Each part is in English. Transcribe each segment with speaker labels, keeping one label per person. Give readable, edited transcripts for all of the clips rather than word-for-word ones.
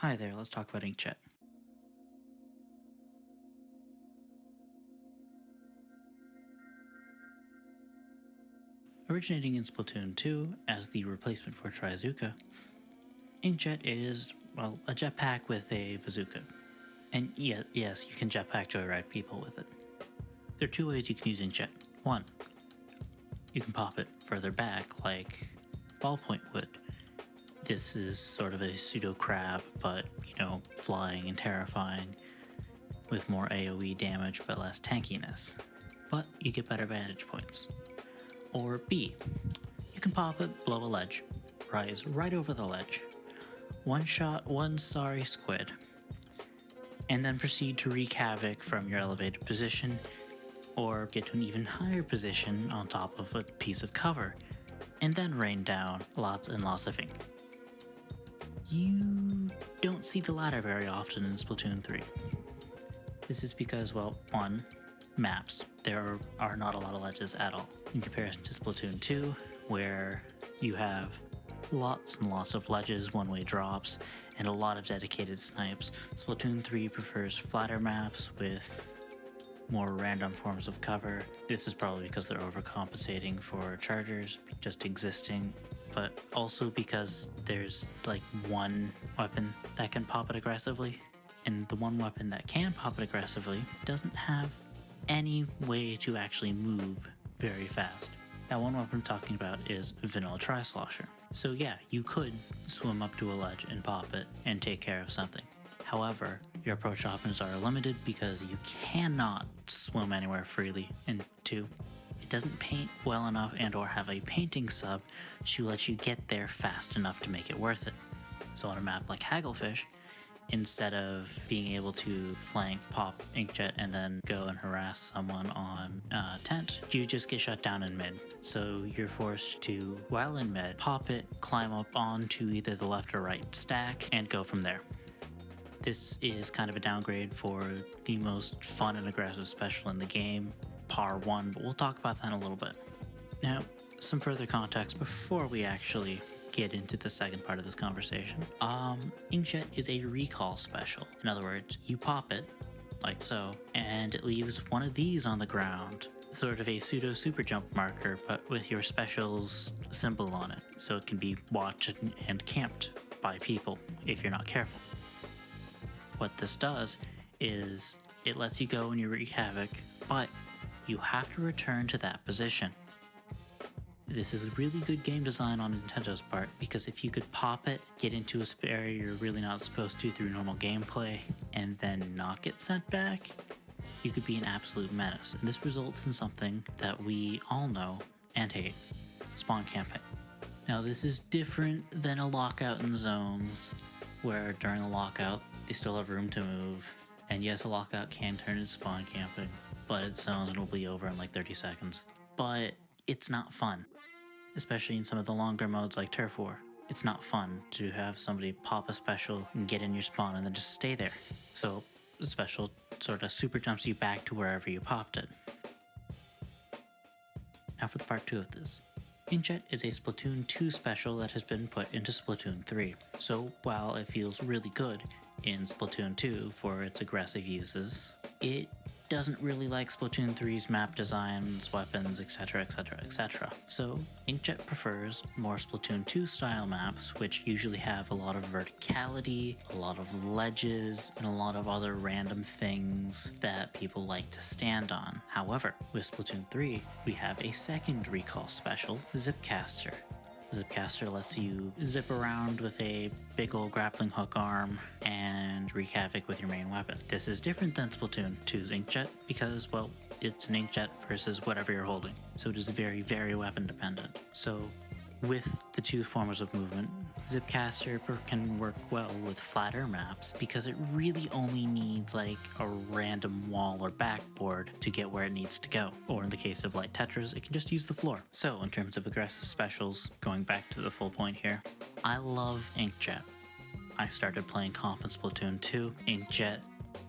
Speaker 1: Hi there, let's talk about Inkjet. Originating in Splatoon 2 as the replacement for Trizuka, Inkjet is, well, a jetpack with a bazooka. And yes, you can jetpack joyride people with it. There are two ways you can use Inkjet. One, you can pop it further back like Ballpoint would. This is sort of a pseudo crab, but, flying and terrifying, with more AoE damage but less tankiness. But you get better vantage points. Or B, you can pop it below a ledge, rise right over the ledge, one shot, one sorry squid, and then proceed to wreak havoc from your elevated position, or get to an even higher position on top of a piece of cover, and then rain down lots and lots of ink. You don't see the latter very often in Splatoon 3. This is because, well, one, maps. There are not a lot of ledges at all. In comparison to Splatoon 2, where you have lots and lots of ledges, one-way drops, and a lot of dedicated snipes, Splatoon 3 prefers flatter maps with more random forms of cover. This is probably because they're overcompensating for chargers just existing, but also because there's like one weapon that can pop it aggressively, and the one weapon that can pop it aggressively doesn't have any way to actually move very fast. Now, one weapon I'm talking about is Vanilla Tri-Slosher. So yeah, you could swim up to a ledge and pop it and take care of something. However, your approach options are limited because you cannot swim anywhere freely. And two, it doesn't paint well enough and or have a painting sub to let you get there fast enough to make it worth it. So on a map like Hagglefish, instead of being able to flank, pop Inkjet, and then go and harass someone on tent, you just get shut down in mid. So you're forced to, while in mid, pop it, climb up onto either the left or right stack, and go from there. This is kind of a downgrade for the most fun and aggressive special in the game, Par 1, but we'll talk about that in a little bit. Now, some further context before we actually get into the second part of this conversation. Inkjet is a recall special. In other words, you pop it, like so, and it leaves one of these on the ground, sort of a pseudo super jump marker, but with your special's symbol on it, so it can be watched and camped by people if you're not careful. What this does is it lets you go and you wreak havoc, but you have to return to that position. This is a really good game design on Nintendo's part, because if you could pop it, get into a area you're really not supposed to through normal gameplay, and then not get sent back, you could be an absolute menace. And this results in something that we all know and hate: spawn camping. Now, this is different than a lockout in zones, where during a lockout, they still have room to move. And yes, a lockout can turn into spawn camping, but its zones will be over in like 30 seconds. But it's not fun, especially in some of the longer modes like Turf War. It's not fun to have somebody pop a special and get in your spawn and then just stay there. So the special sort of super jumps you back to wherever you popped it. Now for the part 2 of this. Inkjet is a Splatoon 2 special that has been put into Splatoon 3. So while it feels really good in Splatoon 2 for its aggressive uses, it doesn't really like Splatoon 3's map designs, weapons, etc, etc, etc. So Inkjet prefers more Splatoon 2 style maps, which usually have a lot of verticality, a lot of ledges, and a lot of other random things that people like to stand on. However, with Splatoon 3, we have a second recall special, Zipcaster. Zipcaster lets you zip around with a big old grappling hook arm and wreak havoc with your main weapon. This is different than Splatoon 2's Inkjet because, well, it's an Inkjet versus whatever you're holding. So it is very, very weapon dependent. So with the two forms of movement, Zipcaster can work well with flatter maps because it really only needs like a random wall or backboard to get where it needs to go. Or in the case of light Tetras, it can just use the floor. So in terms of aggressive specials, going back to the full point here, I love Inkjet. I started playing comp in Splatoon 2. Inkjet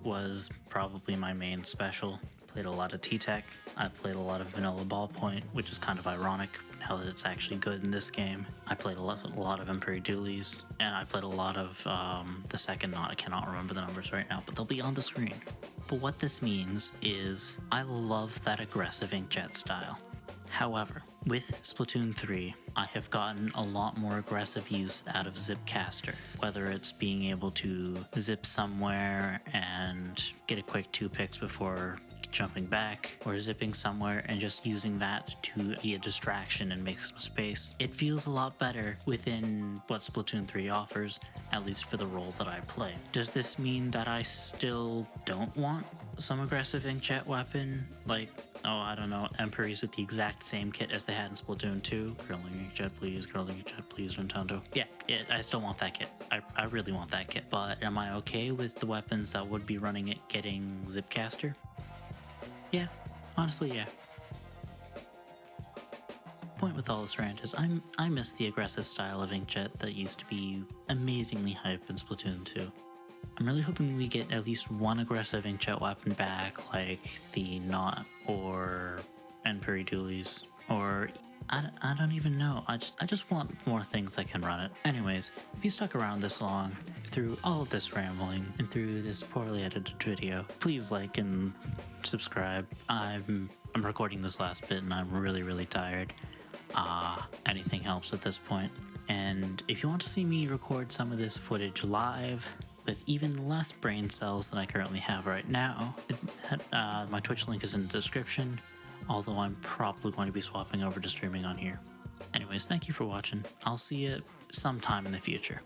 Speaker 1: was probably my main special. Played a lot of T-Tech. I played a lot of vanilla ballpoint, which is kind of ironic now that it's actually good in this game. I played a lot of Emperor Dualies, and I played a lot of the second knot. I cannot remember the numbers right now, but they'll be on the screen. But what this means is I love that aggressive Inkjet style. However, with Splatoon 3, I have gotten a lot more aggressive use out of Zipcaster, whether it's being able to zip somewhere and get a quick 2 picks before jumping back, or zipping somewhere and just using that to be a distraction and make some space. It feels a lot better within what Splatoon 3 offers, at least for the role that I play. Does this mean that I still don't want some aggressive Inkjet weapon? Like, oh, I don't know, Emperors with the exact same kit as they had in Splatoon 2. Curling Inkjet, please. Curling Inkjet, please, Nintendo. Yeah, I still want that kit. I really want that kit. But am I okay with the weapons that would be running it getting Zipcaster? Yeah, honestly, yeah. The point with all this rant is I miss the aggressive style of Inkjet that used to be amazingly hype in Splatoon 2. I'm really hoping we get at least one aggressive Inkjet weapon back, like the Knot or Emperor Dualies, or I don't even know. I just want more things that can run it. Anyways, if you stuck around this long, through all of this rambling, and through this poorly edited video, please like and subscribe. I'm recording this last bit and I'm really tired. Anything helps at this point. And if you want to see me record some of this footage live, with even less brain cells than I currently have right now, my Twitch link is in the description, although I'm probably going to be swapping over to streaming on here. Anyways, thank you for watching. I'll see you sometime in the future.